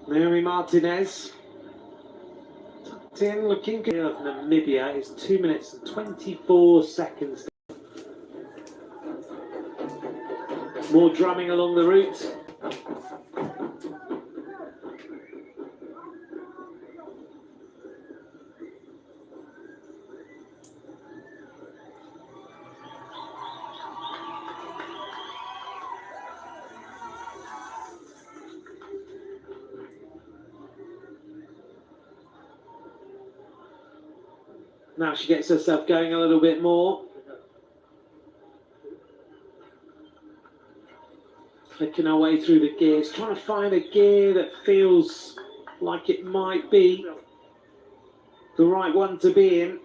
Naomi Martinez. Tucked in, looking good. Of Namibia is 2 minutes and 24 seconds. More drumming along the route. Now she gets herself going a little bit more. Clicking her way through the gears, trying to find a gear that feels like it might be the right one to be in.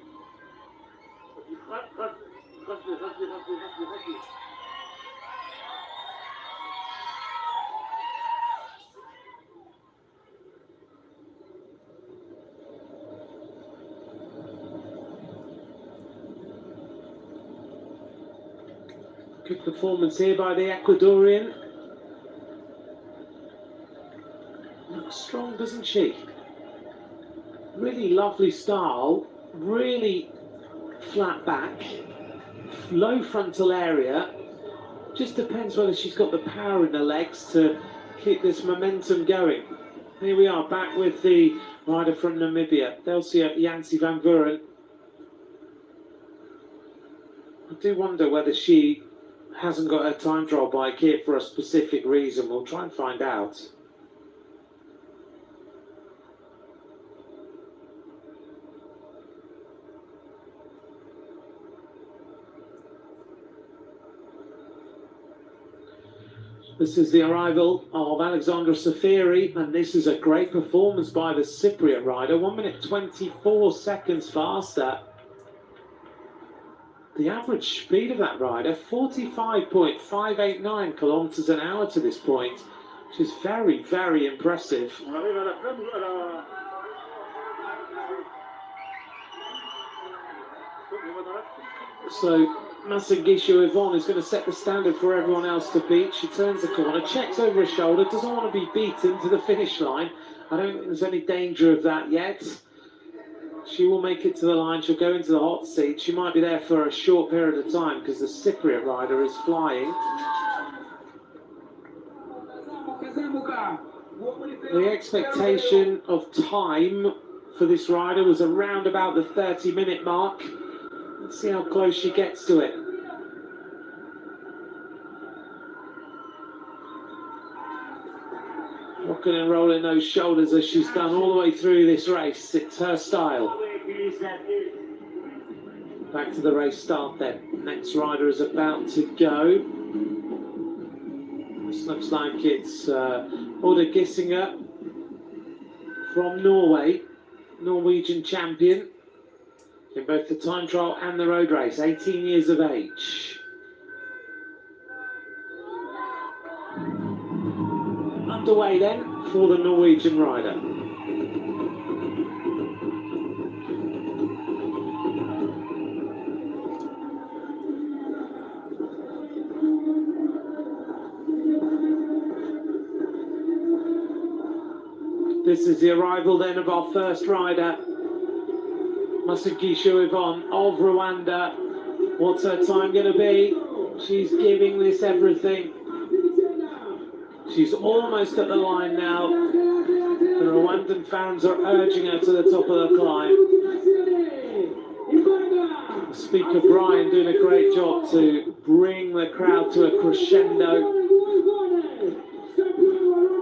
Good performance here by the Ecuadorian. Looks strong, doesn't she? Really lovely style, really flat back, low frontal area. Just depends whether she's got the power in the legs to keep this momentum going. Here we are, back with the rider from Namibia, Delcia Yancy van Vuren. I do wonder whether she hasn't got her time trial bike here for a specific reason. We'll try and find out. This is the arrival of Alexandra Safiri, and this is a great performance by the Cypriot rider. 1 minute 24 seconds faster. The average speed of that rider, 45.589 kilometers an hour to this point, which is very, very impressive. So Masangisho Yvonne is going to set the standard for everyone else to beat. She turns the corner, checks over her shoulder, doesn't want to be beaten to the finish line. I don't think there's any danger of that yet. She will make it to the line. She'll go into the hot seat. She might be there for a short period of time because the Cypriot rider is flying. The expectation of time for this rider was around about the 30-minute mark. Let's see how close she gets to it. Rocking and rolling those shoulders as she's done all the way through this race. It's her style. Back to the race start then. Next rider is about to go. This looks like it's Oda Gissinger from Norway, Norwegian champion in both the time trial and the road race, 18 years of age. Underway then for the Norwegian rider. This is the arrival then of our first rider, Masangisho Yvonne of Rwanda. What's her time going to be? She's giving this everything. She's almost at the line now. The Rwandan fans are urging her to the top of the climb. Speaker Brian doing a great job to bring the crowd to a crescendo.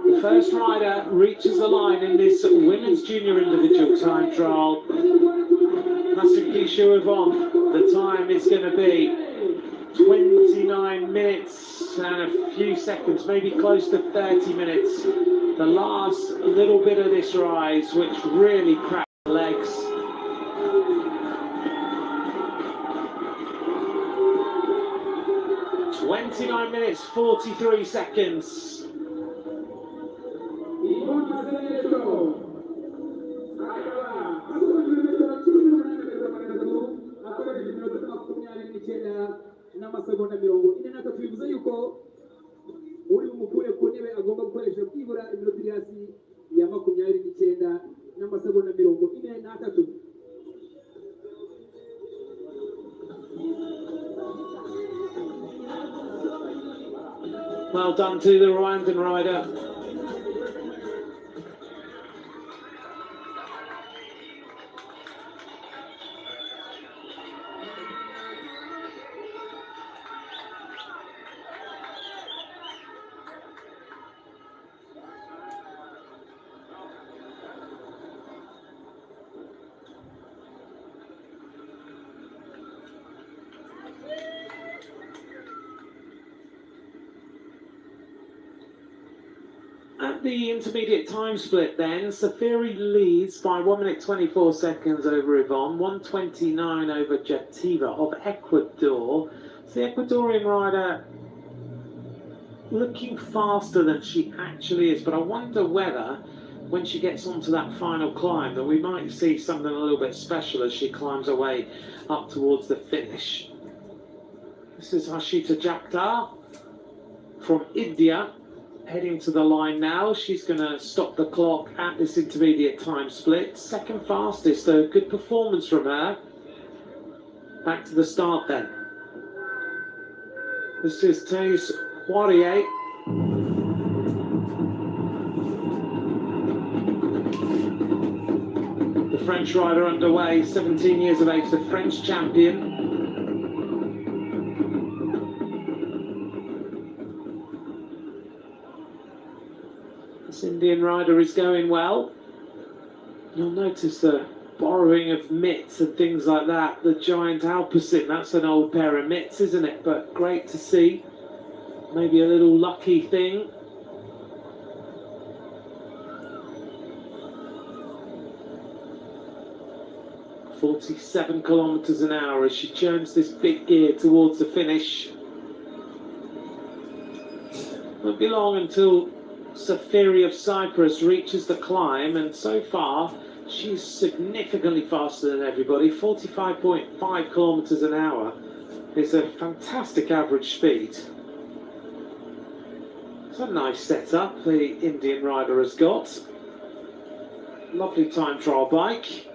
The first rider reaches the line in this women's junior individual time trial. Masangisho Yvonne, the time is going to be 29 minutes and a few seconds, maybe close to 30 minutes. The last little bit of this rise, which really cracked the legs. "29 minutes, 43 seconds. n'amasegonda 43 bivuze yuko uri umukuye ku ntebe agomba gukoresha byibura iminota iri hasi ya 29 n'amasegonda 43. Well done to the Rwandan rider. At the intermediate time split then, Safiri leads by 1 minute 24 seconds over Yvonne, 1:29 over Jativa of Ecuador. So the Ecuadorian rider looking faster than she actually is, but I wonder whether when she gets onto that final climb that we might see something a little bit special as she climbs her way up towards the finish. This is Harshita Jakdar from India, heading to the line now. She's going to stop the clock at this intermediate time split. Second fastest, though. Good performance from her. Back to the start then. This is Thais Poirier. The French rider underway, 17 years of age, the French champion. This Indian rider is going well. You'll notice the borrowing of mitts and things like that. The giant Alpecin, that's an old pair of mitts, isn't it? But great to see. Maybe a little lucky thing. .47 kilometers an hour as she churns this big gear towards the finish. Won't be long until Safiri of Cyprus reaches the climb, and so far she's significantly faster than everybody. 45.5 kilometers an hour is a fantastic average speed. It's a nice setup the Indian rider has got. Lovely time trial bike.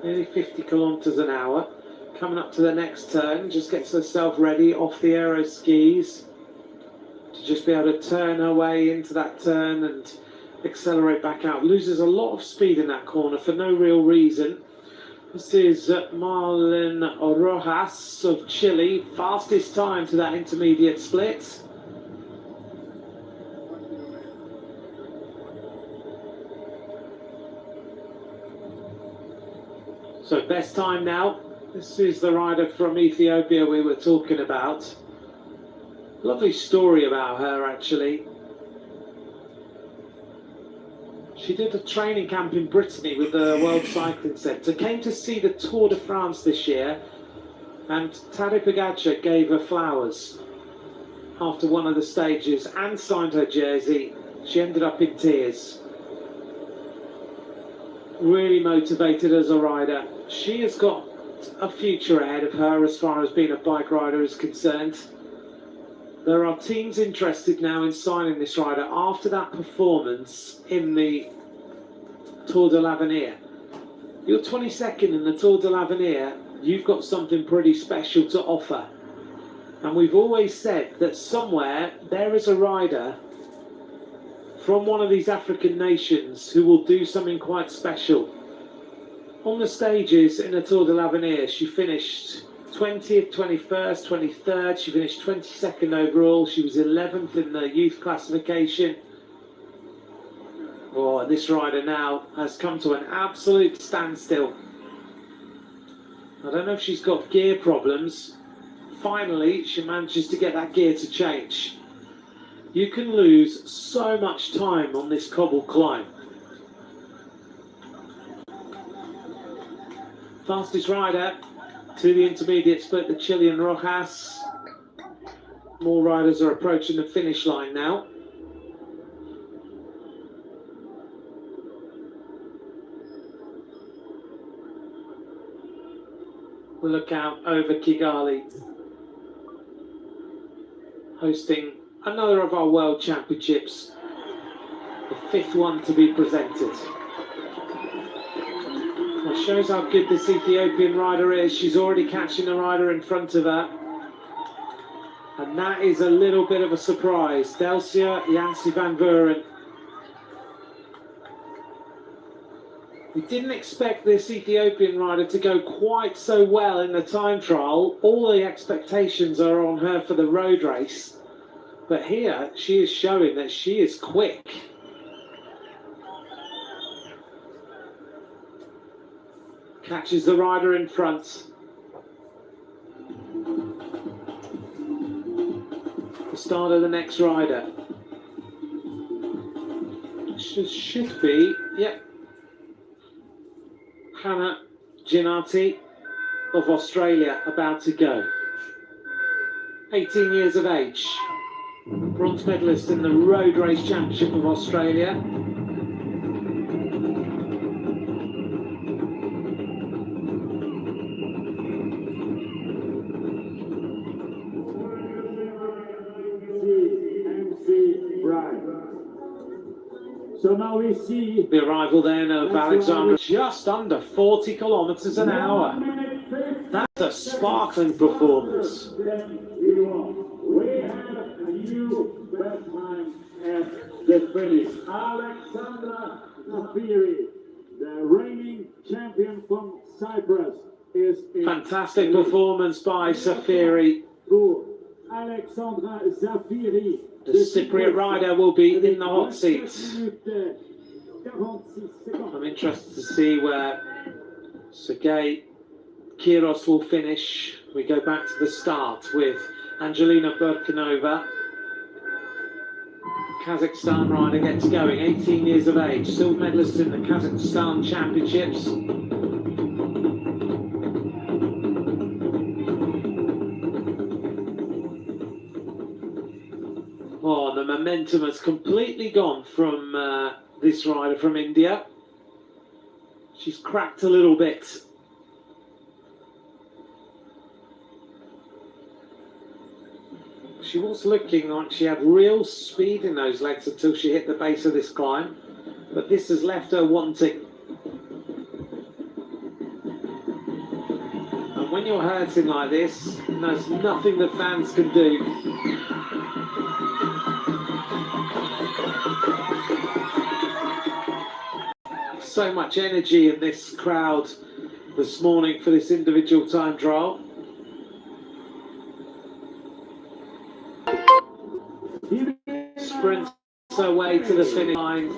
Nearly 50 kilometers an hour. Coming up to the next turn, just gets herself ready off the aero skis to just be able to turn her way into that turn and accelerate back out. Loses a lot of speed in that corner for no real reason. This is Marlon Rojas of Chile, fastest time to that intermediate split. So best time now. This is the rider from Ethiopia we were talking about. Lovely story about her, actually. She did a training camp in Brittany with the World Cycling Centre. Came to see the Tour de France this year, and Tadej Pogačar gave her flowers after one of the stages and signed her jersey. She ended up in tears. Really motivated as a rider. She has got a future ahead of her as far as being a bike rider is concerned. There are teams interested now in signing this rider after that performance in the Tour de l'Avenir. You're 22nd in the Tour de l'Avenir, you've got something pretty special to offer. And we've always said that somewhere there is a rider from one of these African nations who will do something quite special. On the stages in the Tour de l'Avenir, she finished 20th, 21st, 23rd, she finished 22nd overall, she was 11th in the youth classification. Oh, this rider now has come to an absolute standstill. I don't know if she's got gear problems. Finally, she manages to get that gear to change. You can lose so much time on this cobble climb. Fastest rider to the intermediate split, the Chilean Rojas. More riders are approaching the finish line now. We'll look out over Kigali, hosting another of our World Championships. the fifth one to be presented. That shows how good this Ethiopian rider is. She's already catching the rider in front of her. And that is a little bit of a surprise. Delcia Jansi van Vuren. We didn't expect this Ethiopian rider to go quite so well in the time trial. All the expectations are on her for the road race. But here, she is showing that she is quick. Catches the rider in front. The start of the next rider. Should be, yep. Hannah Ginati of Australia about to go. 18 years of age. Bronze medalist in the Road Race Championship of Australia. So now we see the arrival then of Alexander, just under 40 kilometers an hour. That's a sparkling performance. we have a new best time at the finish. Alexandra Zafiri, the reigning champion from Cyprus, is in Fantastic performance by Zafiri. Alexandra Zafiri. The Cypriot rider will be in the hot seats. I'm interested to see where Sergei Kiros will finish. We go back to the start with Angelina Burkinova. Kazakhstan rider gets going, 18 years of age, silver medalist in the Kazakhstan Championships. Oh, the momentum has completely gone from this rider from India. She's cracked a little bit. She was looking like she had real speed in those legs until she hit the base of this climb, but this has left her wanting. And when you're hurting like this, there's nothing the fans can do. So much energy in this crowd this morning for this individual time trial. Sprints her way to the finish line.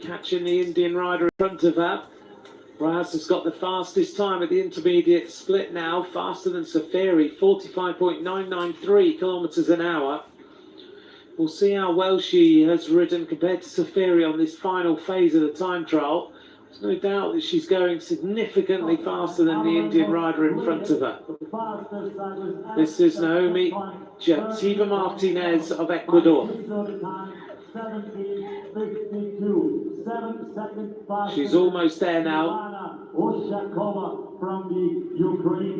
Catching the Indian rider in front of her. Raz has got the fastest time at the intermediate split now, faster than Zafiri, 45.993 kilometers an hour. We'll see how well she has ridden compared to Zafiri on this final phase of the time trial. There's no doubt that she's going significantly faster than the Indian rider in front of her. This is Naomi Jativa Martinez of Ecuador. She's almost there now.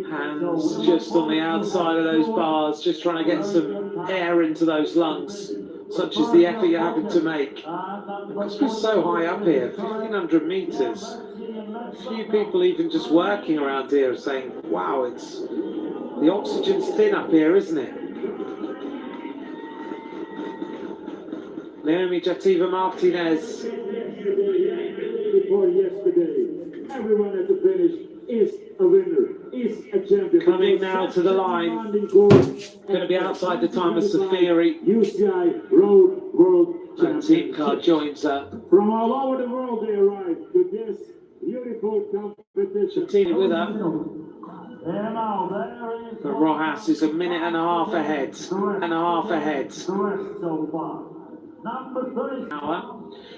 Hands just on the outside of those bars, just trying to get some air into those lungs. Such is the effort you're having to make. Because we're so high up here, 1,500 meters. A few people even just working around here are saying, wow, it's the oxygen's thin up here, isn't it? Naomi Jativa Martinez. Before yesterday, everyone at the finish is a winner, is a champion. Coming now to the line. Going to be outside the time of Zafiri. UCI Road World And team car joins her. From all over the world they arrive to this beautiful competition. Shatini with her. But Rojas is a minute and a half ahead.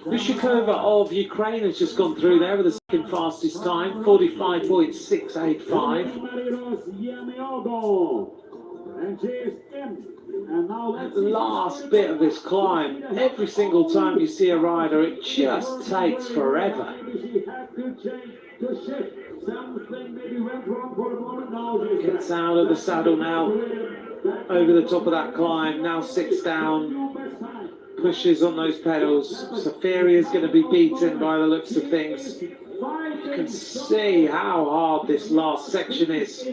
Ushikova of Ukraine has just gone through there with the second fastest time, 45.685. And she is in. And now At the last bit of this climb, every single time you see a rider, it just takes forever. she had to change to shift. Something maybe went wrong for a moment. Now Gets out of the saddle now. over the top of that climb, now sits down, pushes on those pedals. Safiri is going to be beaten by the looks of things. You can see how hard this last section is.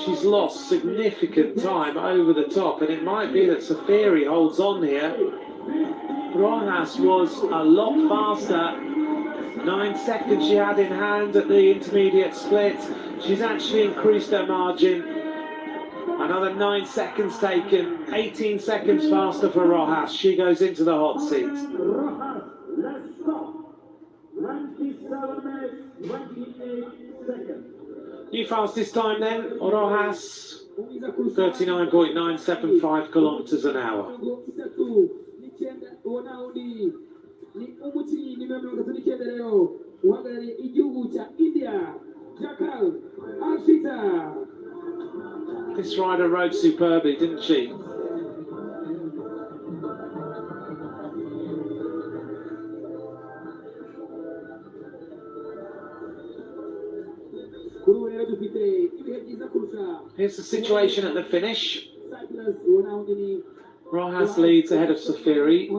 She's lost significant time over the top, and it might be that Safiri holds on here. Rojas was a lot faster. 9 seconds she had in hand at the intermediate split. She's actually increased her margin. Another 9 seconds taken. 18 seconds faster for Rojas. She goes into the hot seat. Rojas, let's stop. 27 minutes, 28 seconds. New fastest time then, Rojas, 39.975 kilometers an hour. This rider rode superbly, didn't she? Here's the situation at the finish. Rojas leads ahead of Safiri.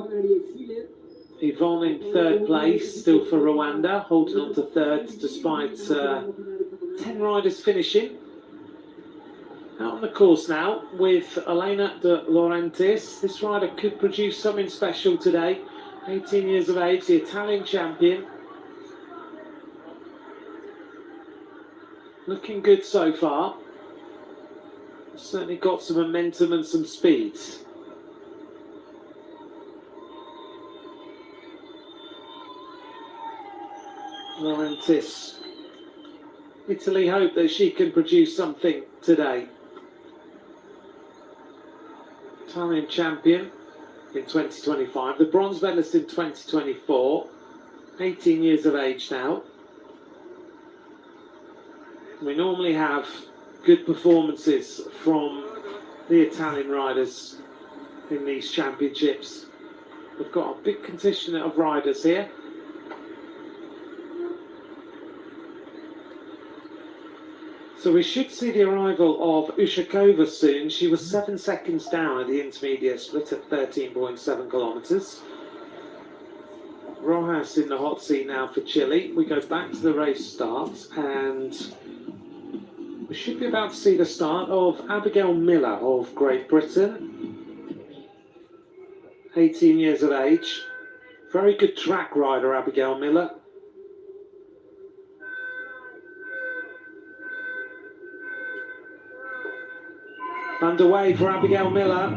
Yvonne in third place, still for Rwanda, holding on to third despite 10 riders finishing. Out on the course now with Elena de Laurentiis. This rider could produce something special today. 18 years of age, the Italian champion. Looking good so far. Certainly got some momentum and some speed. Laurentiis. Italy hope that she can produce something today. Italian champion in 2025. The bronze medalist in 2024. 18 years of age now. We normally have good performances from the Italian riders in these championships. We've got a big contingent of riders here. So we should see the arrival of Ushakova soon. She was 7 seconds down at the intermediate split at 13.7 kilometers. Rojas in the hot seat now for Chile. We go back to the race start and we should be about to see the start of Abigail Miller of Great Britain. 18 years of age. Very good track rider, Abigail Miller. Underway for Abigail Miller,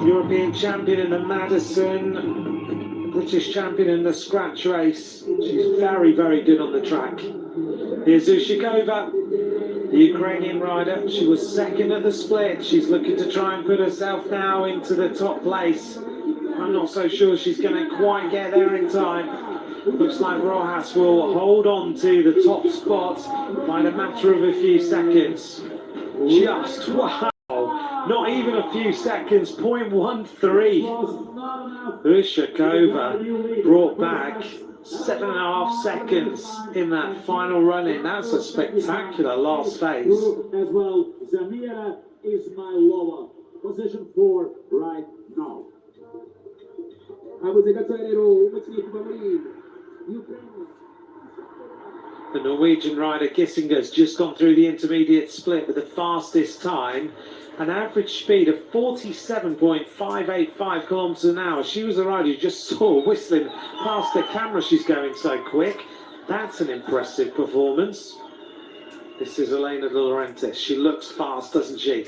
European champion in the Madison, British champion in the scratch race. She's very, very good on the track. Here's Ushakova, the Ukrainian rider. She was second at the split. She's looking to try and put herself now into the top place. I'm not so sure she's going to quite get there in time. Looks like Rojas will hold on to the top spot by the matter of a few seconds. Just wow! Not even a few seconds, 0.13. Ushakova brought back 7.5 seconds in that final run-in. That's a spectacular last phase. As well, Zamira Ismailova, position 4 right now. The Norwegian rider Kissinger's just gone through the intermediate split with the fastest time. An average speed of 47.585 kilometers an hour. She was the rider you just saw whistling past the camera. She's going so quick. That's an impressive performance. This is Elena de Laurentiis. She looks fast, doesn't she?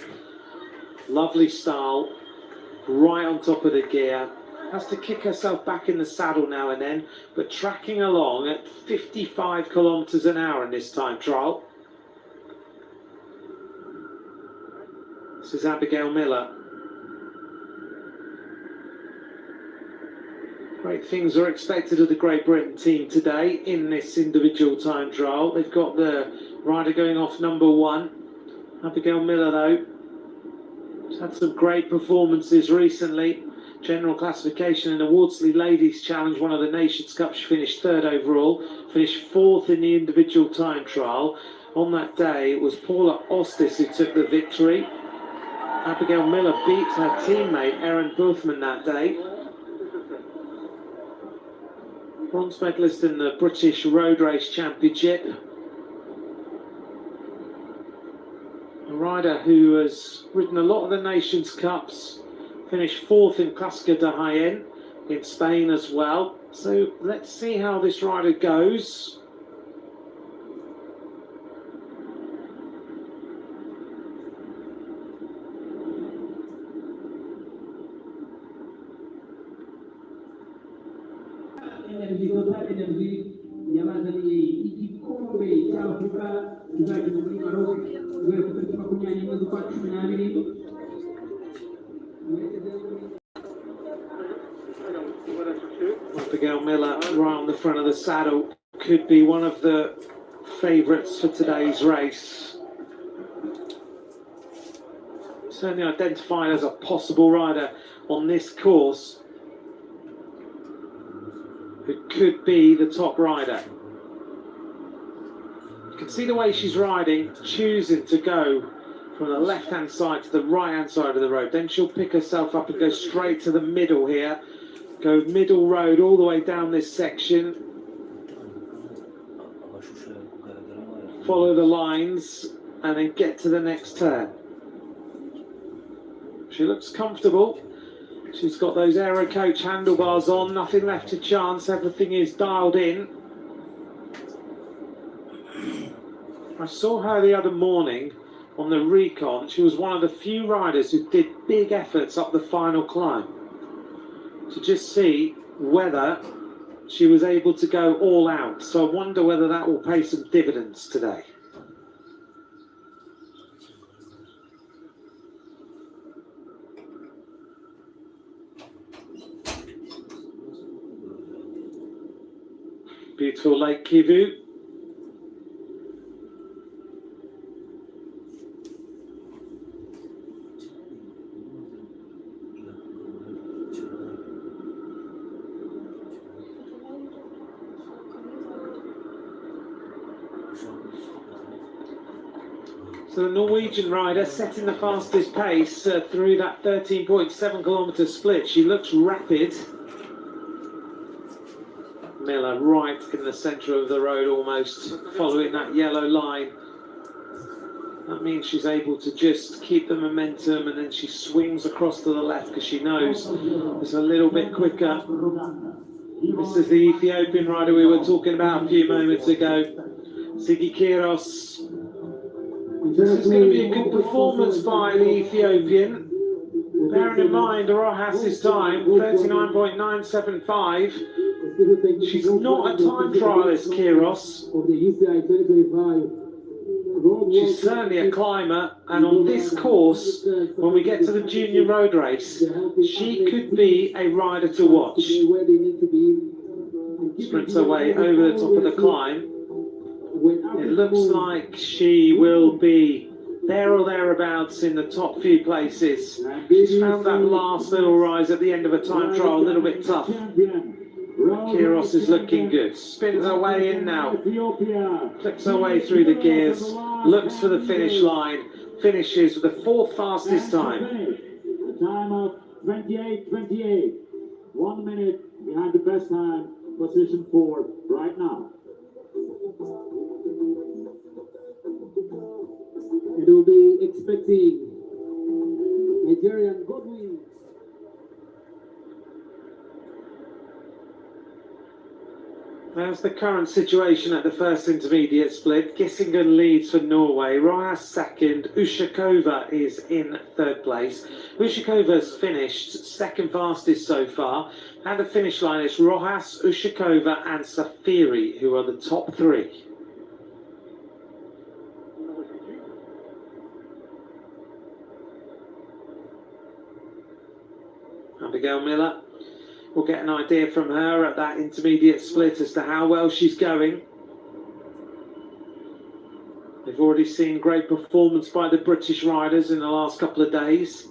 Lovely style. Right on top of the gear. Has to kick herself back in the saddle now and then, but tracking along at 55 kilometers an hour in this time trial. This is Abigail Miller. Great things are expected of the Great Britain team today in this individual time trial. They've got the rider going off number 1. Abigail Miller, though, has had some great performances recently. General classification in the Wardsley Ladies Challenge, one of the Nations Cup, she finished 3rd overall, finished 4th in the individual time trial. On that day, it was Paula Ostis who took the victory. Abigail Miller beat her teammate Erin Boothman that day. Bronze medalist in the British Road Race Championship. A rider who has ridden a lot of the Nations Cups, finished 4th in Clásica de Jaén in Spain as well. So let's see how this rider goes. Energy total energy yabazaniye igikombe cy'Afurika kizagenda muri Maroc guhera ku tariki 20 z'ukwa 12. Abigail Miller right on the front of the saddle, could be one of the favourites for today's race. Certainly identified as a possible rider on this course who could be the top rider. You can see the way she's riding, choosing to go from the left-hand side to the right-hand side of the road. Then she'll pick herself up and go straight to the middle here. Go middle road all the way down this section. Follow the lines and then get to the next turn. She looks comfortable. She's got those Aero Coach handlebars on, nothing left to chance, everything is dialed in. I saw her the other morning on the recon. She was one of the few riders who did big efforts up the final climb to just see whether she was able to go all out. So I wonder whether that will pay some dividends today. Beautiful Lake Kivu. So the Norwegian rider setting the fastest pace through that 13.7 kilometre split. She looks rapid. Miller right in the centre of the road almost, following that yellow line. That means she's able to just keep the momentum and then she swings across to the left because she knows it's a little bit quicker. This is the Ethiopian rider we were talking about a few moments ago, Sigi Kiros. This is going to be a good performance by the Ethiopian. Bearing in mind Rojas' time, 39.975. She's not a time trialist, Kiros. She's certainly a climber, and on this course, when we get to the junior road race, she could be a rider to watch. Sprints her way over the top of the climb. It looks like she will be there or thereabouts in the top few places. She's found that last little rise at the end of a time trial a little bit tough. Kiros is looking good. Spins her way in now. Flicks her way through the gears. Looks for the finish line. Finishes with the 4th fastest time. A time of 28.28. 1 minute behind the best time. Position 4 right now. It will be expecting Nigerian Godwin. That's the current situation at the first intermediate split. Gissingen leads for Norway. Rojas second. Ushakova is in 3rd place. Ushakova's finished 2nd fastest so far. And the finish line is Rojas, Ushakova and Safiri, who are the top 3. Abigail Miller. We'll get an idea from her at that intermediate split as to how well she's going. They've already seen great performance by the British riders in the last couple of days.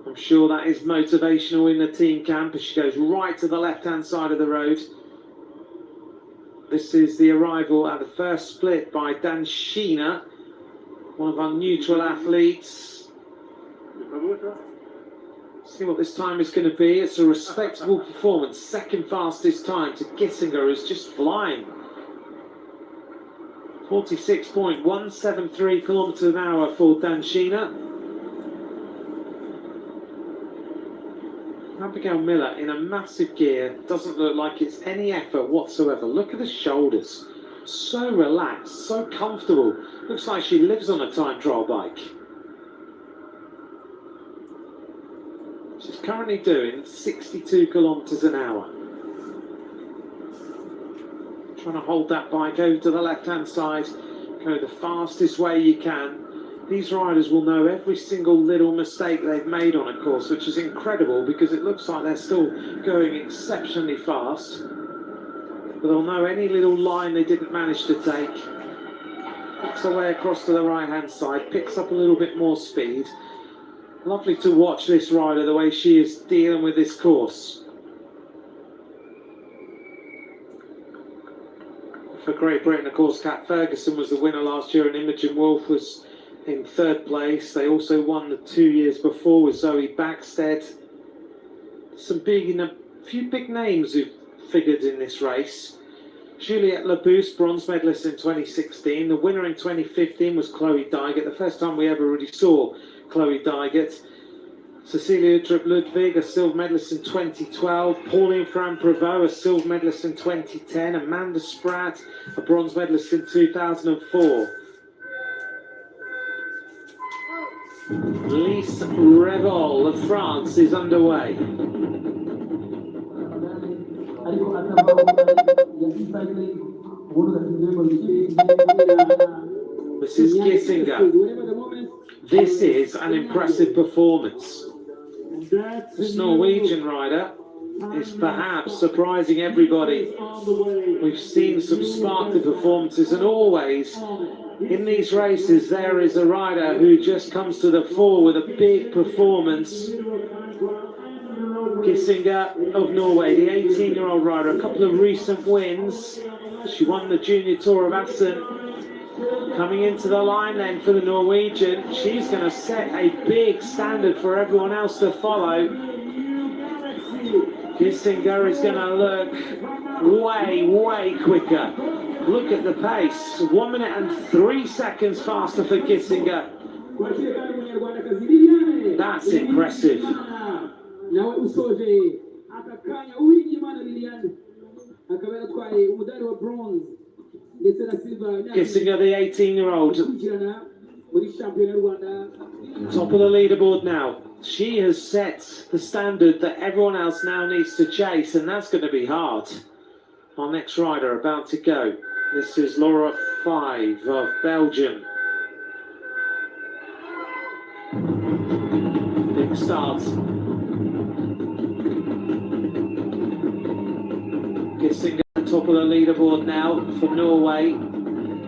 I'm sure that is motivational in the team camp as she goes right to the left-hand side of the road. This is the arrival at the first split by Dan Sheena. one of our neutral athletes. See what this time is going to be. It's a respectable performance. Second fastest time to Kissinger, who's just flying. 46.173 kilometers an hour for Danshina. Abigail Miller in a massive gear. Doesn't look like it's any effort whatsoever. Look at the shoulders. So relaxed, so comfortable. Looks like she lives on a time trial bike. She's currently doing 62 kilometers an hour. Trying to hold that bike over to the left-hand side. Go the fastest way you can. These riders will know every single little mistake they've made on a course, which is incredible because it looks like they're still going exceptionally fast. But they'll know any little line they didn't manage to take. Picks her way across to the right-hand side, picks up a little bit more speed. Lovely to watch this rider, the way she is dealing with this course. For Great Britain, of course, Kat Ferguson was the winner last year and Imogen Wolf was in third place. They also won the 2 years before with Zoe Backstead. A few big names who figured in this race. Juliette Labousse, bronze medalist in 2016. The winner in 2015 was Chloe Dygert. The first time we ever really saw Chloe Dygert. Cecilia Udrup-Ludwig, a silver medalist in 2012. Pauline Fran-Prévot, a silver medalist in 2010. Amanda Spratt, a bronze medalist in 2004. Lise Revol of France is underway. This is Kissinger. This is an impressive performance. This Norwegian rider is perhaps surprising everybody. We've seen some sparkly performances, and always in these races there is a rider who just comes to the fore with a big performance. Kissinger of Norway, the 18-year-old rider, a couple of recent wins. She won the Junior Tour of Assen. Coming into the line then for the Norwegian, she's going to set a big standard for everyone else to follow. Kissinger is going to look way quicker. Look at the pace, 1 minute and 3 seconds faster for Kissinger. That's impressive. Kissinger, the 18-year-old, top of the leaderboard now. She has set the standard that everyone else now needs to chase, and that's going to be hard. Our next rider about to go. This is Laura 5 of Belgium. Big start. Kissinger top of the leaderboard now for Norway.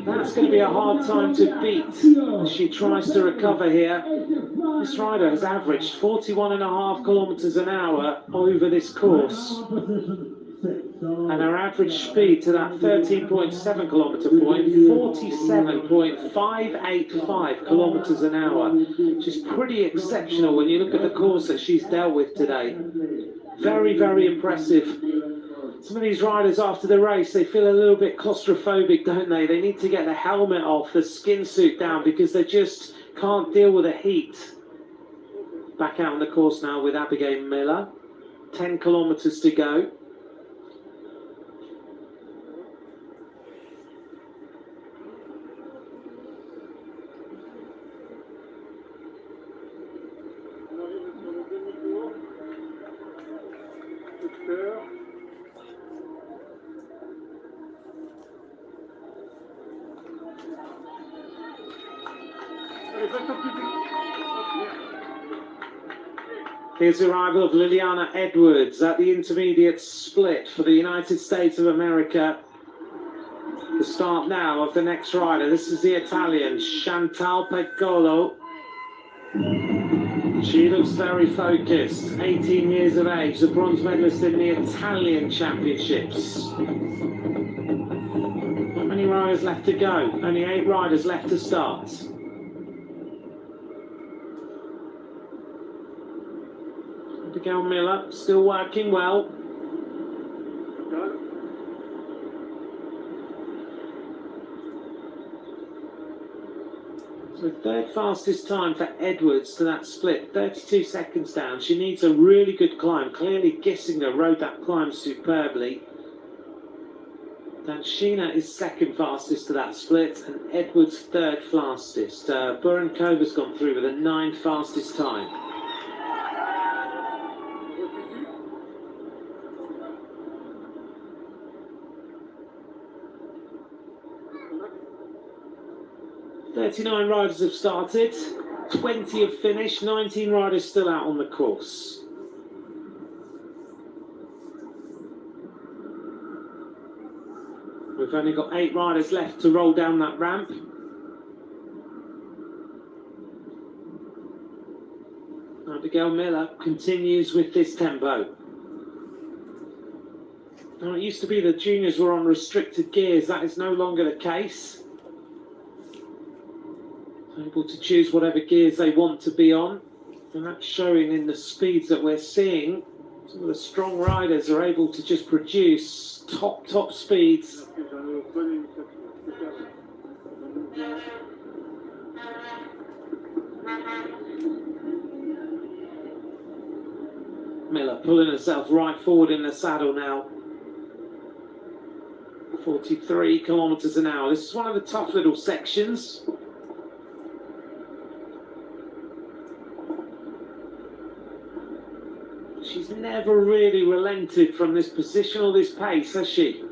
That's going to be a hard time to beat as she tries to recover here. This rider has averaged 41.5 kilometers an hour over this course. And her average speed to that 13.7 kilometer point, 47.585 kilometers an hour, which is pretty exceptional when you look at the course that she's dealt with today. Very impressive. Some of these riders after the race, they feel a little bit claustrophobic, don't they? They need to get the helmet off, the skin suit down, because they just can't deal with the heat. Back out on the course now with Abigail Miller. 10 kilometers to go. Here's the arrival of Liliana Edwards at the intermediate split for the United States of America. The start now of the next rider. This is the Italian, Chantal Peccolo. She looks very focused. 18 years of age, the bronze medalist in the Italian Championships. Not many riders left to go. Only 8 riders left to start. Abigail Miller still working well. So third fastest time for Edwards to that split, 32 seconds down. She needs a really good climb. Clearly Gissinger rode that climb superbly. Danshina is second fastest to that split, and Edwards third fastest. Burenkova's gone through with a 9th fastest time. "39 riders have started, 20 have finished, 19 riders still out on the course. We've only got 8 riders left to roll down that ramp. Abigail Miller continues with this tempo. Now, it used to be the juniors were on restricted gears. That is no longer the case. Able to choose whatever gears they want to be on, and that's showing in the speeds that we're seeing. Some of the strong riders are able to just produce top speeds. Miller pulling herself right forward in the saddle now. 43 kilometers an hour. This is one of the tough little sections. She's never really relented from this position or this pace, has she?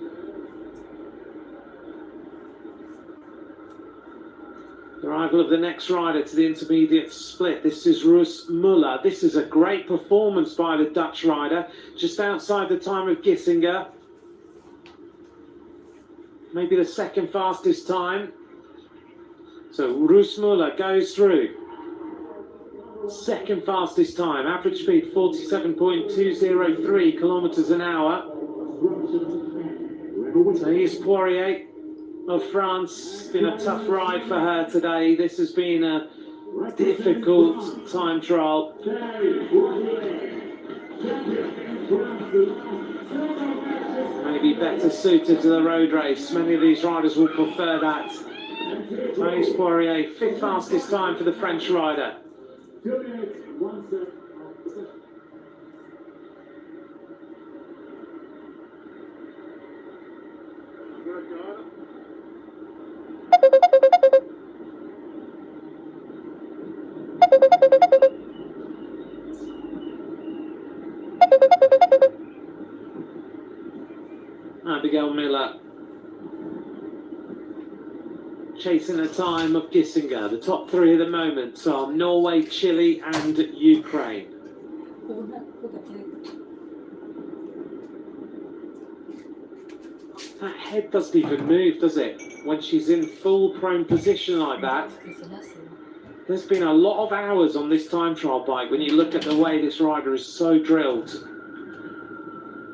The arrival of the next rider to the intermediate split. This is Roos Muller. This is a great performance by the Dutch rider, just outside the time of Gissinger. Maybe the second fastest time. So Roos Muller goes through. Second fastest time, average speed 47.203 kilometers an hour. So here's Poirier of France. It's been a tough ride for her today. This has been a difficult time trial. Maybe better suited to the road race. Many of these riders will prefer that. Here's Poirier, 5th fastest time for the French rider. 2 minutes, 1 second. Abigail Miller chasing the time of Gissinger. The top 3 at the moment are Norway, Chile and Ukraine. That head doesn't even move, does it? When she's in full prone position like that. There's been a lot of hours on this time trial bike when you look at the way this rider is so drilled.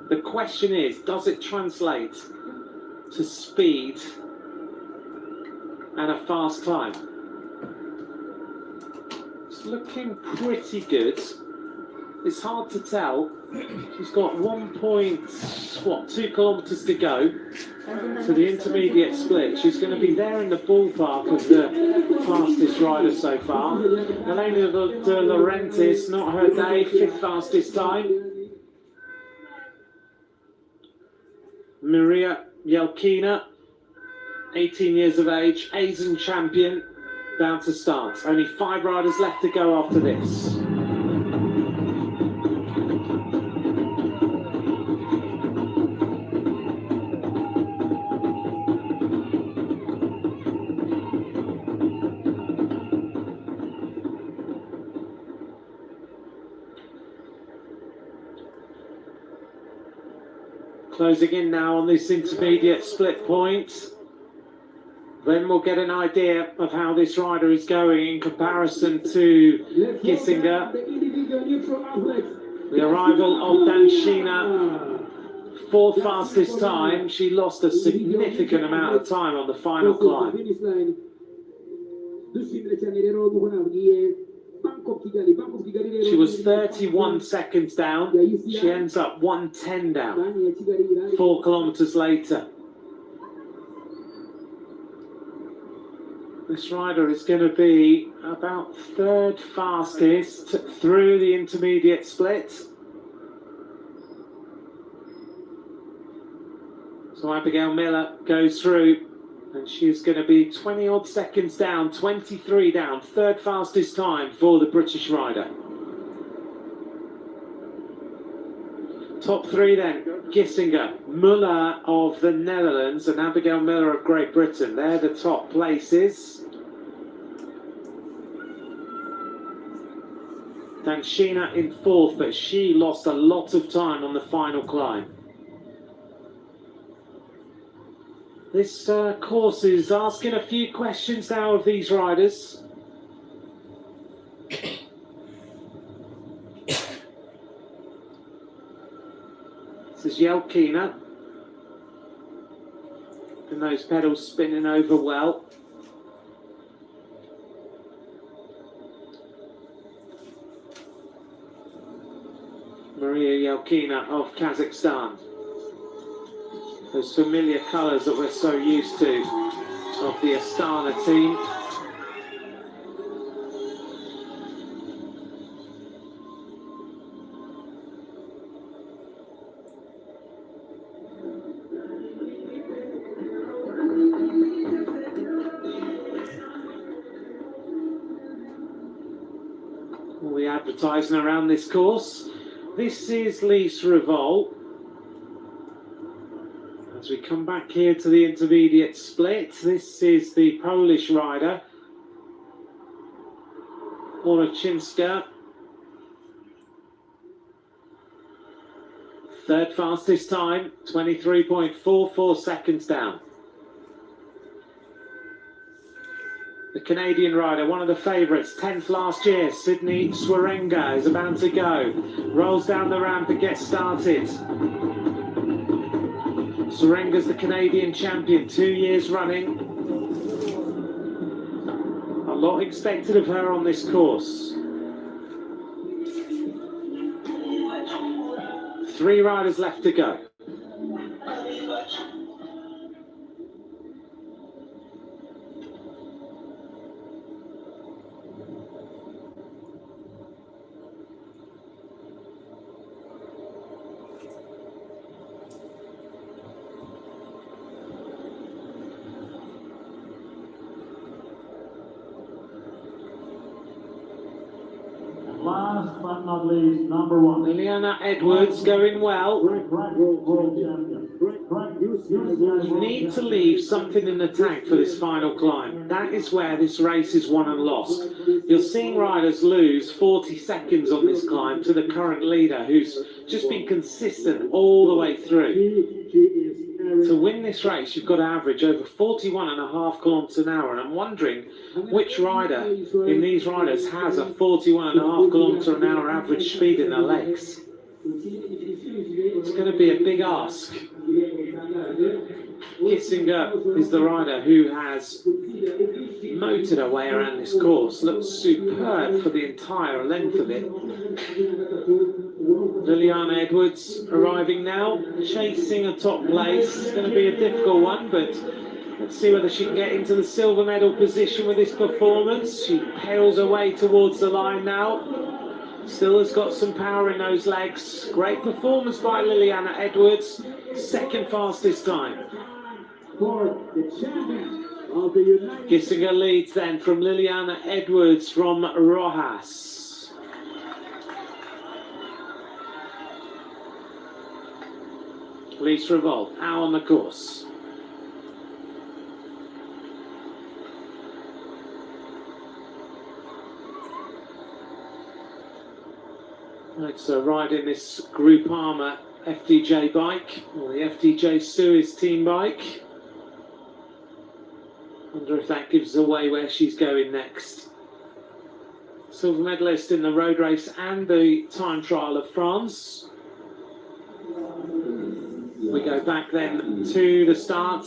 The question is, does it translate to speed and a fast time? It's looking pretty good. It's hard to tell. She's got 2 kilometers to go to the intermediate split. She's going to be there in the ballpark of the fastest rider so far. Elena De Laurentiis, not her day, 5th fastest time. Maria Yelkina, 18 years of age, Asian champion, about to start. Only 5 riders left to go after this. Closing in now on this intermediate split point. Then we'll get an idea of how this rider is going in comparison to Gissinger. The arrival of Danshina, 4th fastest time. She lost a significant amount of time on the final climb. She was 31 seconds down. She ends up 1:10 down, 4 kilometers later. This rider is going to be about third fastest through the intermediate split. So Abigail Miller goes through, and she's going to be 20 odd seconds down, 23 down, third fastest time for the British rider. Top three then, Gissinger, Muller of the Netherlands and Abigail Miller of Great Britain. They're the top places. Danshina in fourth, but she lost a lot of time on the final climb. This course is asking a few questions now of these riders. This is Yelkina. And those pedals spinning over well. Maria Yelkina of Kazakhstan. Those familiar colours that we're so used to of the Astana team. All the advertising around this course. This is Lise Revolt. As we come back here to the intermediate split, this is the Polish rider, Orachinska. Third fastest time, 23.44 seconds down. The Canadian rider, one of the favourites, 10th last year, Sydney Swerenga, is about to go. Rolls down the ramp and gets started. Swerenga's the Canadian champion, 2 years running. A lot expected of her on this course. 3 riders left to go. Last but not least, number 1. Liliana Edwards going well. You need to leave something in the tank for this final climb. That is where this race is won and lost. You're seeing riders lose 40 seconds on this climb to the current leader, who's just been consistent all the way through. To win this race, you've got to average over 41.5 kilometers an hour, and I'm wondering which rider in these riders has a 41.5 kilometer an hour average speed in their legs. It's going to be a big ask. Gissinger is the rider who has motored her way around this course. Looks superb for the entire length of it. Liliana Edwards arriving now, chasing a top place. It's going to be a difficult one, but let's see whether she can get into the silver medal position with this performance. She pedals her way towards the line now. Still has got some power in those legs. Great performance by Liliana Edwards. Second fastest time. For the champion of the United Gissinger leads then from Liliana Edwards from Rojas. Lise Revolt out on the course. It's a ride in this Groupama FDJ bike, or the FDJ Suez team bike. Wonder if that gives away where she's going next. Silver medalist in the road race and the time trial of France. We go back then to the start.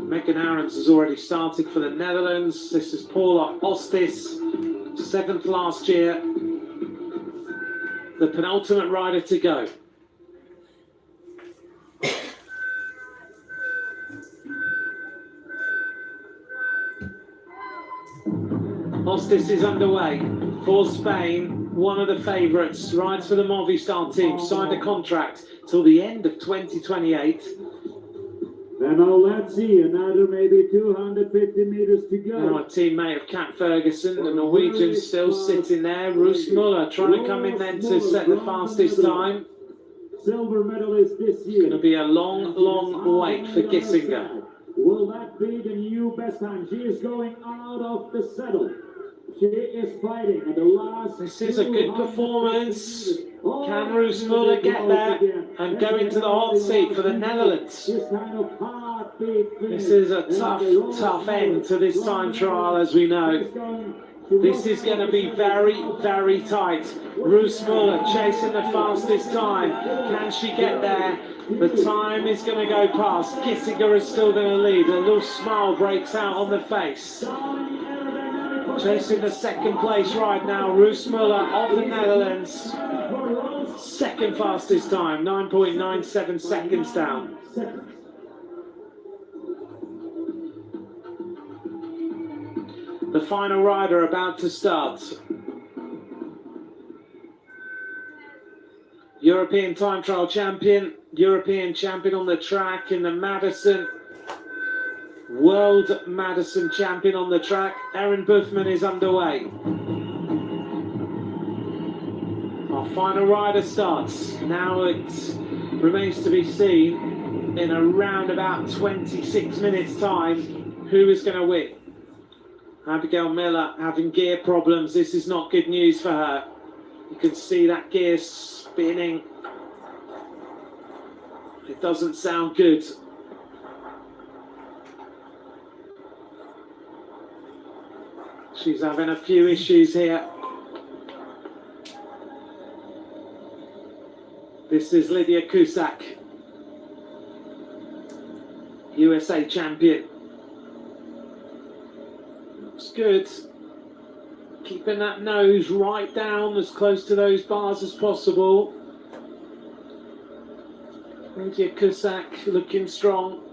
Megan Aarons has already started for the Netherlands. This is Paula Ostis, 7th last year. The penultimate rider to go. Ostis is underway for Spain, one of the favourites, rides for the Movistar team, signed a contract till the end of 2028. And now let's see, another maybe 250 meters to go. Now a teammate of Kat Ferguson, the Norwegian still sitting there. Roos Muller trying to come in then to set the fastest time. Silver medalist this year. It's going to be a long, long wait for Gissinger. Will that be the new best time? She is going out of the saddle. She is fighting at the last. This is a good performance. Can Roos Muller get there and go into the hot seat for the Netherlands? This is a tough end to this time trial, as we know. This is going to be very, very tight. Roos Muller chasing the fastest time. Can she get there? The time is going to go past. Gissinger is still going to lead. A little smile breaks out on the face. Chasing the second place right now. Roos Muller of the Netherlands. Second fastest time, 9.97 seconds down. The final rider about to start. European time trial champion, European champion on the track in the Madison, World Madison champion on the track. Erin Buthman is underway. Our final rider starts. Now it remains to be seen in around about 26 minutes time who is going to win. Abigail Miller having gear problems. This is not good news for her. You can see that gear spinning. It doesn't sound good. She's having a few issues here. This is Lydia Cusack, USA champion. Looks good. Keeping that nose right down as close to those bars as possible. Lydia Cusack looking strong.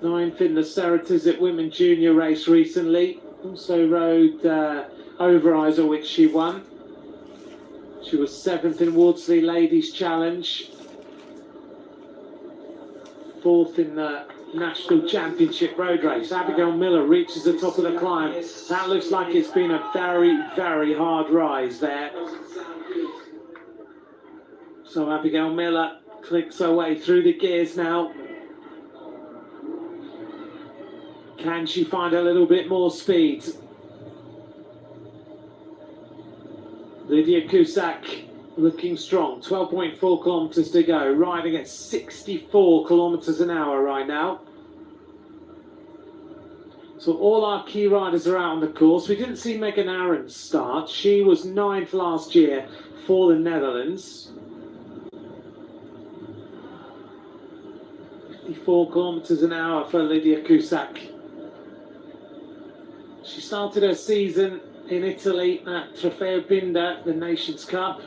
9th in the Ceratizit Women Junior race recently. Also rode Overijssel, which she won. She was 7th in Wardsley Ladies Challenge. 4th in the National Championship road race. Abigail Miller reaches the top of the climb. That looks like it's been a very, very hard rise there. So Abigail Miller clicks her way through the gears now. Can she find a little bit more speed? Lydia Cusack looking strong. 12.4 kilometres to go. Riding at 64 kilometres an hour right now. So all our key riders are out on the course. We didn't see Megan Aarons start. She was 9th last year for the Netherlands. 54 kilometres an hour for Lydia Cusack. She started her season in Italy at Trofeo Binda, the Nations Cup.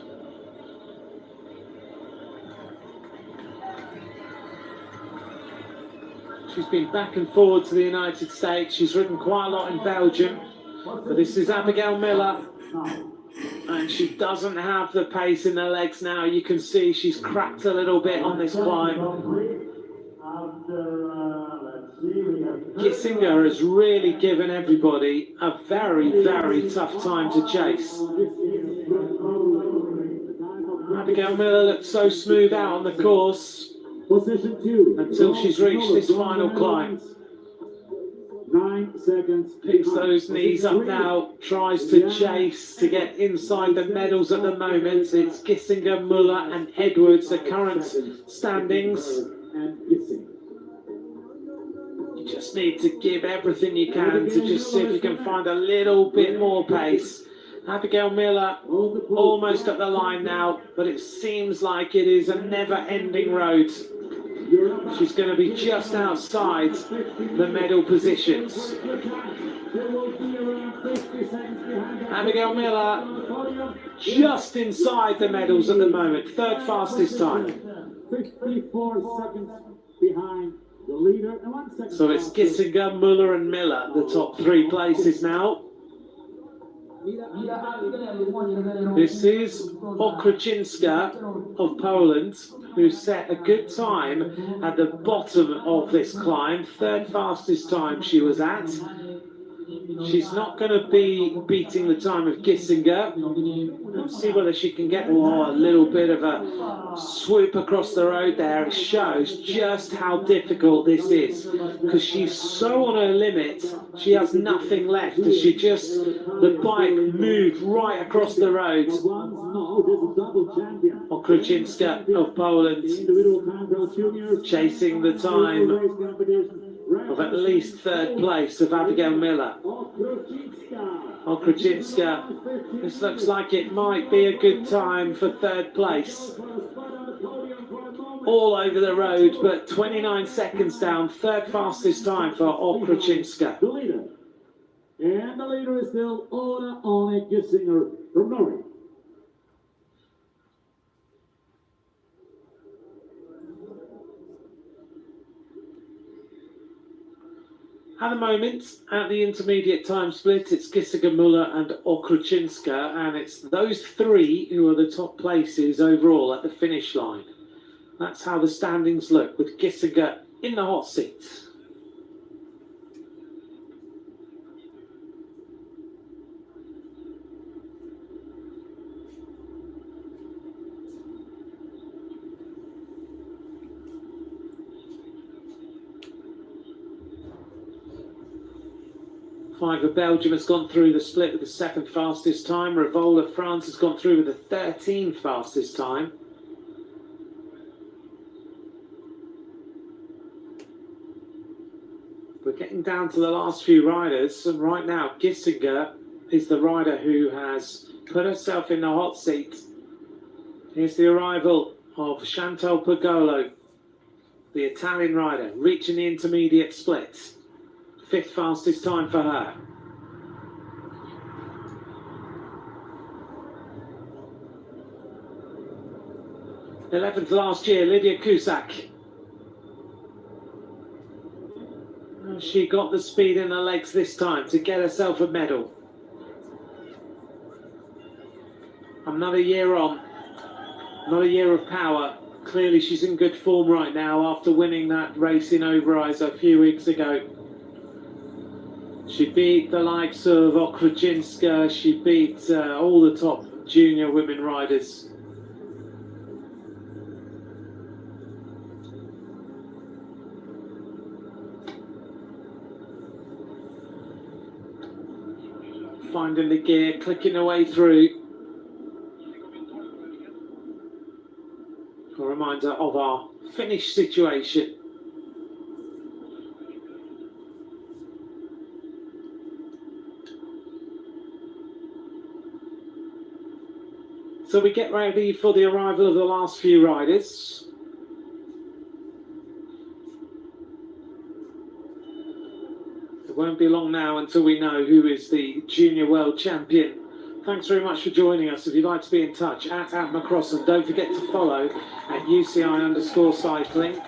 She's been back and forward to the United States. She's ridden quite a lot in Belgium. But this is Abigail Miller. And she doesn't have the pace in her legs now. You can see she's cracked a little bit on this climb. Gissinger has really given everybody a very, very tough time to chase. Abigail Miller looks so smooth out on the course until she's reached this final climb. 9 seconds. Picks those knees up now, tries to chase to get inside the medals at the moment. It's Gissinger, Muller and Edwards, the current standings. You just need to give everything you can to just see if you can find a little bit more pace. Abigail Miller almost at the line now, but it seems like it is a never-ending road. She's going to be just outside the medal positions. Abigail Miller just inside the medals at the moment, third fastest time. 54 seconds behind the leader and 1 second. So it's Gissinger, Muller and Miller, the top three places now. This is Okrzyńska of Poland, who set a good time at the bottom of this climb, third fastest time she was at. She's not going to be beating the time of Gissinger. Let's see whether she can get a little bit of a swoop across the road there. It shows just how difficult this is, because she's so on her limit. She has nothing left as the bike moved right across the road. Okrzyńska of Poland chasing the time of at least third place of Abigail Miller. Okrzyńska, this looks like it might be a good time for third place. All over the road, but 29 seconds down, third fastest time for Okrzyńska. The leader. And the leader is still Ole Gissinger from Norway. At the moment, at the intermediate time split, it's Gissinger, Muller and Okrzyńska, and it's those three who are the top places overall at the finish line. That's how the standings look, with Gissinger in the hot seat. Five of Belgium has gone through the split with the second fastest time. Revol of France has gone through with the 13th fastest time. We're getting down to the last few riders, and right now Gissinger is the rider who has put herself in the hot seat. Here's the arrival of Chantal Pagolo, the Italian rider, reaching the intermediate split. Fifth fastest time for her. Eleventh last year, Lydia Cusack. She got the speed in her legs this time to get herself a medal. Another year on, another year of power. Clearly she's in good form right now after winning that race in Oberhausen a few weeks ago. She beat the likes of Okrzyńska, she beat all the top junior women riders. Finding the gear, clicking her way through. A reminder of our finish situation. So we get ready for the arrival of the last few riders. It won't be long now until we know who is the junior world champion. Thanks very much for joining us. If you'd like to be in touch, at Macross, don't forget to follow at UCI_cycling.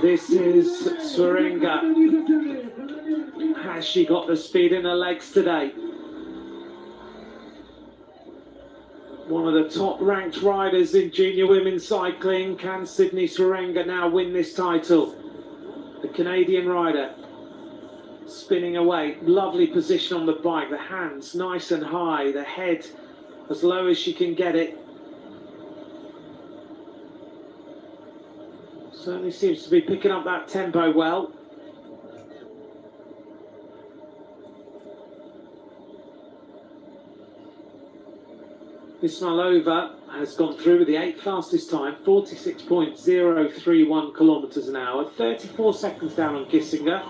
This is Swerenga. Has she got the speed in her legs today? One of the top ranked riders in junior women's cycling. Can Sydney Swerenga now win this title? The Canadian rider spinning away. Lovely position on the bike. The hands nice and high. The head as low as she can get it. Certainly seems to be picking up that tempo well. Ismailova has gone through with the 8th fastest time, 46.031 kilometres an hour, 34 seconds down on Gissinger.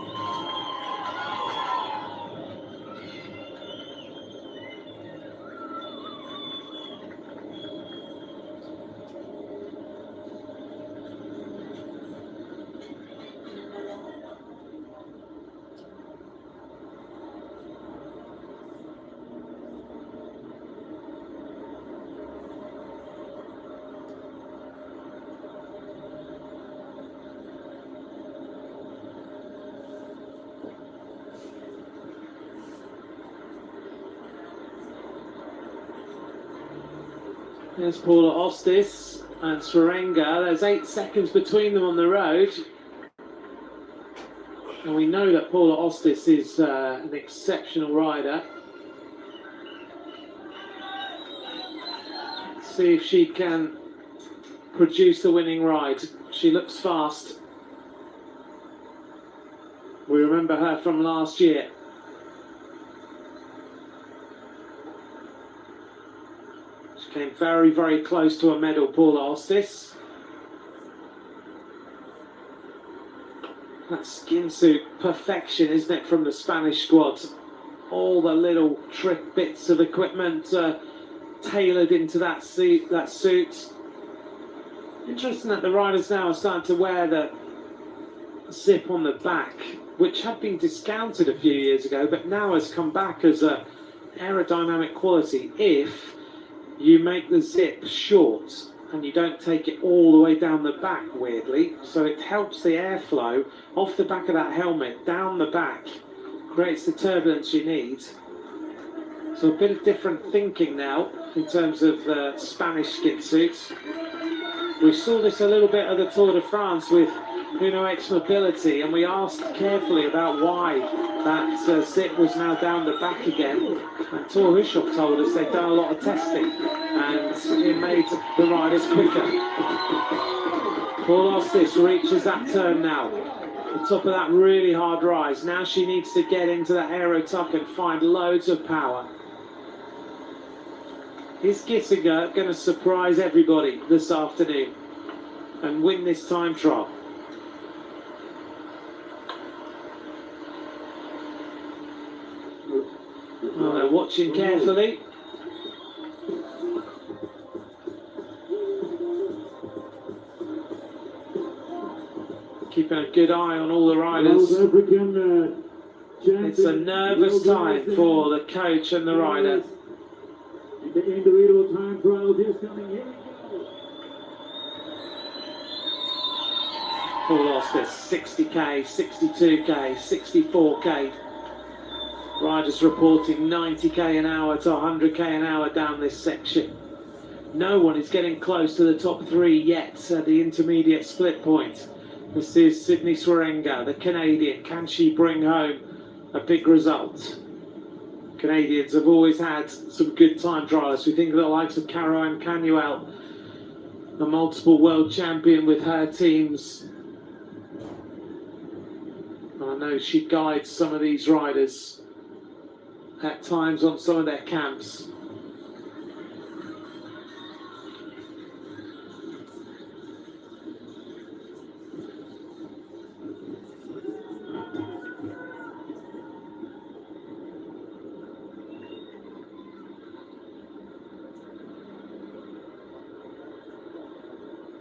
There's Paula Ostis and Swerenga. There's 8 seconds between them on the road. And we know that Paula Ostis is an exceptional rider. Let's see if she can produce the winning ride. She looks fast. We remember her from last year. She came very, very close to a medal, Paula Ostis. That skin suit perfection, isn't it, from the Spanish squad? All the little trick bits of equipment tailored into that suit. Interesting that the riders now are starting to wear the zip on the back, which had been discounted a few years ago, but now has come back as a aerodynamic quality if you make the zip short and you don't take it all the way down the back, weirdly. So it helps the airflow off the back of that helmet, down the back, creates the turbulence you need. So a bit of different thinking now in terms of Spanish skin suits. We saw this a little bit at the Tour de France with Uno X Mobility, and we asked carefully about why that zip was now down the back again. And Thor Hushoff told us they'd done a lot of testing and it made the riders quicker. Paul Ostis reaches that turn now. The top of that really hard rise. Now she needs to get into that aero tuck and find loads of power. Is Gissinger going to surprise everybody this afternoon and win this time trial? Well, they're watching carefully. Keeping a good eye on all the riders. It's a nervous time for the coach and the rider. The individual time trial is coming. Here we go. Paul Ostis, 60k, 62k, 64k. Riders reporting 90k an hour to 100k an hour down this section. No one is getting close to the top 3 yet at the intermediate split point. This is Sydney Swerenga, the Canadian. Can she bring home a big result? Canadians have always had some good time trialists. We think of the likes of Caroline Canuel, a multiple world champion with her teams. I know she guides some of these riders at times on some of their camps.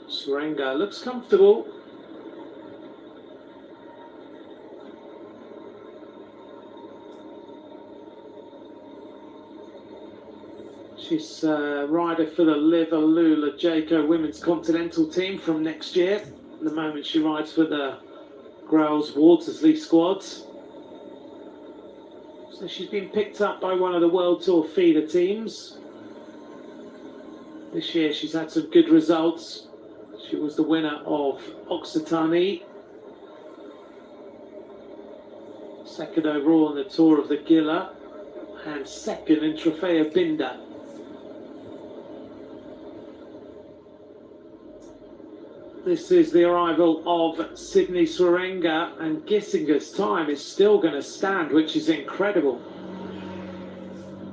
Swerenga looks comfortable. She's a rider for the Liv Alula Jayco Women's Continental team from next year. At the moment she rides for the Growls Watersley squad. So she's been picked up by one of the World Tour feeder teams. This year she's had some good results. She was the winner of Occitanie. Second overall on the Tour of the Gila. And second in Trofeo Binda. This is the arrival of Sydney Swerenga, and Gissinger's time is still going to stand, which is incredible.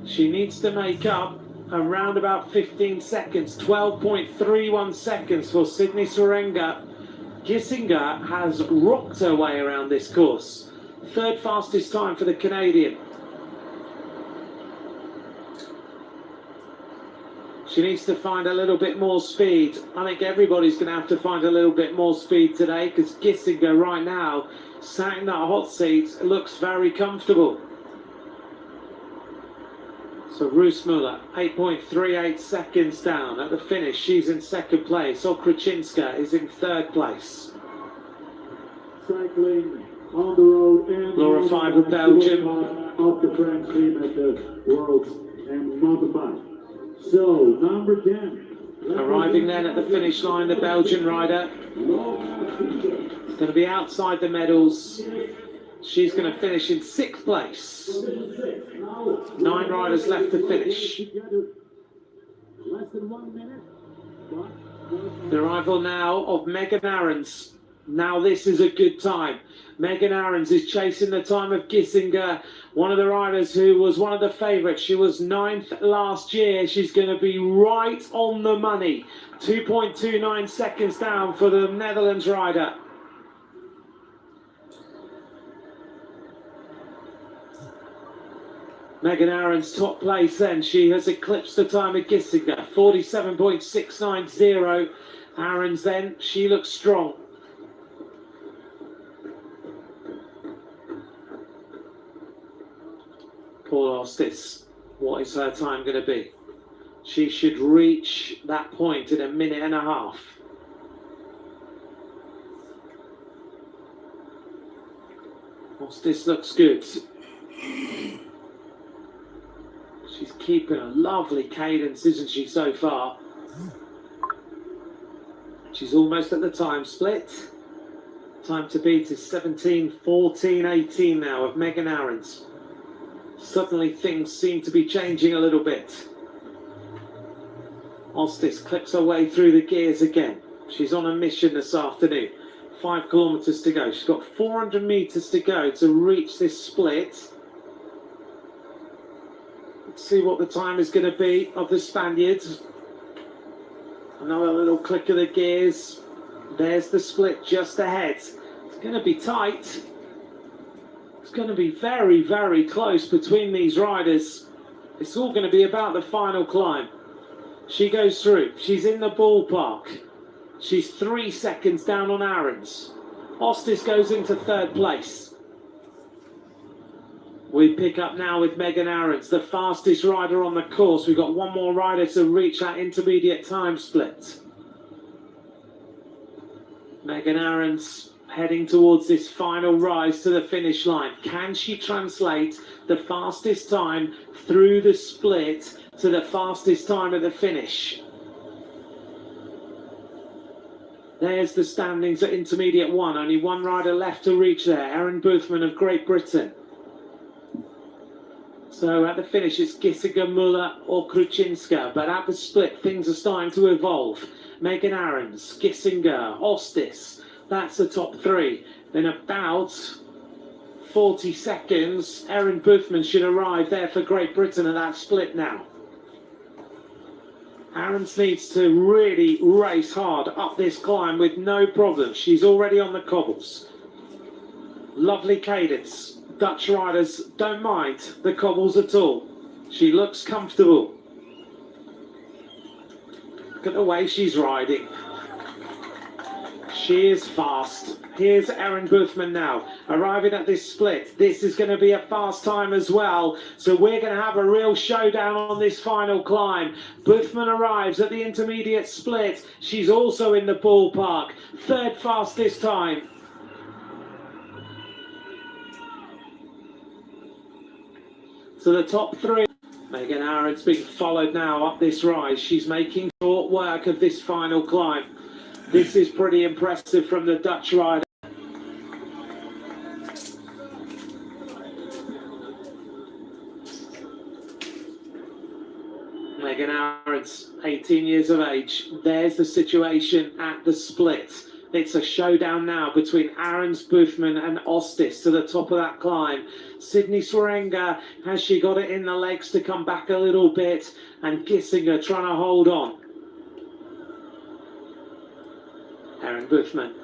She needs to make up around about 15 seconds, 12.31 seconds for Sydney Swerenga. Gissinger has rocked her way around this course. Third fastest time for the Canadian. She needs to find a little bit more speed. I think everybody's going to have to find a little bit more speed today, because Gissinger right now, sat in that hot seat, looks very comfortable. So Rusmula, 8.38 seconds down at the finish. She's in second place. Okrachinska is in third place. Cycling on the road and Laura Fiber, Belgium. Of the French team at the Worlds and mountain bike. So, number 10. Arriving then at the finish line, the Belgian rider. Going to be outside the medals. She's going to finish in 6th place. 9 riders left to finish. Less than 1 minute. The arrival now of Megan Ahrens. Now this is a good time. Megan Ahrens is chasing the time of Gissinger, one of the riders who was one of the favourites. She was 9th last year. She's going to be right on the money. 2.29 seconds down for the Netherlands rider. Megan Ahrens top place then. She has eclipsed the time of Gissinger. 47.690. Ahrens then, she looks strong. Paul Ostis, what is her time going to be? She should reach that point in 1.5 minutes. Ostis looks good. She's keeping a lovely cadence, isn't she, so far? She's almost at the time split. Time to beat is 17:14:18 now of Megan Ahrens. Suddenly things seem to be changing a little bit. Ostis clicks her way through the gears again. She's on a mission this afternoon. 5 kilometres to go. She's got 400 metres to go to reach this split. Let's see what the time is going to be of the Spaniards. Another little click of the gears. There's the split just ahead. It's going to be tight. It's going to be very, very close between these riders. It's all going to be about the final climb. She goes through. She's in the ballpark. She's 3 seconds down on Ahrens. Ostis goes into 3rd place. We pick up now with Megan Ahrens, the fastest rider on the course. We've got one more rider to reach that intermediate time split. Megan Ahrens heading towards this final rise to the finish line. Can she translate the fastest time through the split to the fastest time at the finish? There's the standings at intermediate 1. Only one rider left to reach there, Erin Boothman of Great Britain. So at the finish it's Gissinger, Muller or Kruczynska, but at the split things are starting to evolve. Megan Ahrens, Gissinger, Ostis, that's the top 3. In about 40 seconds, Erin Boothman should arrive there for Great Britain at that split now. Ahrens needs to really race hard up this climb with no problem. She's already on the cobbles. Lovely cadence. Dutch riders don't mind the cobbles at all. She looks comfortable. Look at the way she's riding. She is fast. Here's Erin Boothman now, arriving at this split. This is going to be a fast time as well. So we're going to have a real showdown on this final climb. Boothman arrives at the intermediate split. She's also in the ballpark. 3rd fastest time. So the top 3. Megan Ahrens being followed now up this rise. She's making short work of this final climb. This is pretty impressive from the Dutch rider. Megan Ahrens, 18 years of age. There's the situation at the split. It's a showdown now between Ahrens, Boothman and Ostis to the top of that climb. Sydney Swerenga, has she got it in the legs to come back a little bit? And Gissinger trying to hold on. Erin Boothman.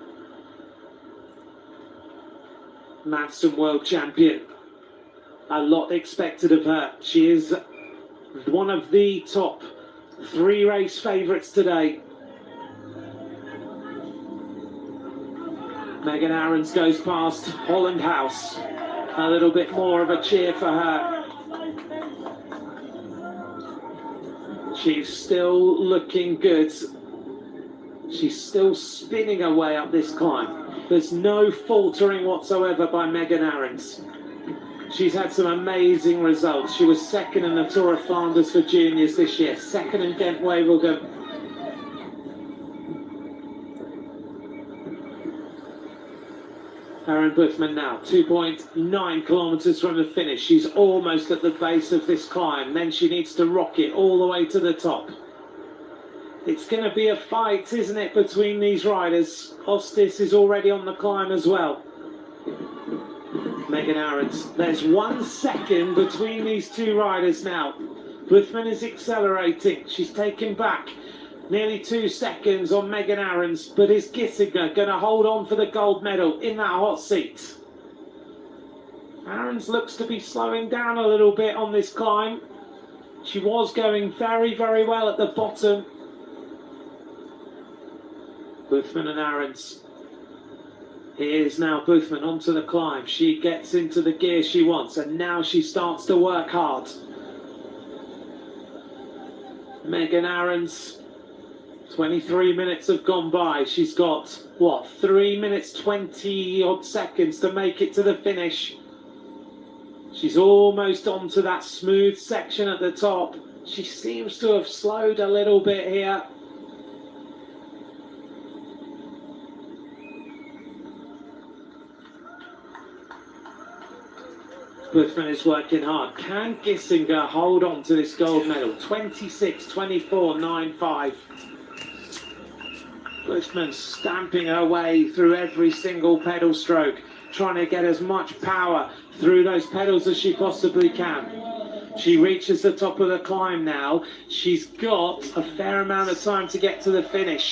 Madsen world champion. A lot expected of her. She is one of the top 3 race favourites today. Megan Ahrens goes past Holland House. A little bit more of a cheer for her. She's still looking good. She's still spinning her way up this climb. There's no faltering whatsoever by Megan Ahrens. She's had some amazing results. She was second in the Tour of Flanders for juniors this year, second in Ghent-Wevelgem. Aaron Buthman now, 2.9 kilometres from the finish. She's almost at the base of this climb. Then she needs to rock it all the way to the top. It's going to be a fight, isn't it, between these riders? Ostis is already on the climb as well. Megan Ahrens. There's 1 second between these two riders now. Buthman is accelerating. She's taken back nearly 2 seconds on Megan Ahrens, but is Gissinger going to hold on for the gold medal in that hot seat? Ahrens looks to be slowing down a little bit on this climb. She was going very, very well at the bottom. Buthman and Ahrens. Here's now Buthman onto the climb. She gets into the gear she wants, and now she starts to work hard. Megan Ahrens, 23 minutes have gone by. She's got, what, 3 minutes 20 odd seconds to make it to the finish. She's almost onto that smooth section at the top. She seems to have slowed a little bit here. Buthman is working hard. Can Gissinger hold on to this gold medal? 26-24-9-5. Buthman stamping her way through every single pedal stroke, trying to get as much power through those pedals as she possibly can. She reaches the top of the climb now. She's got a fair amount of time to get to the finish.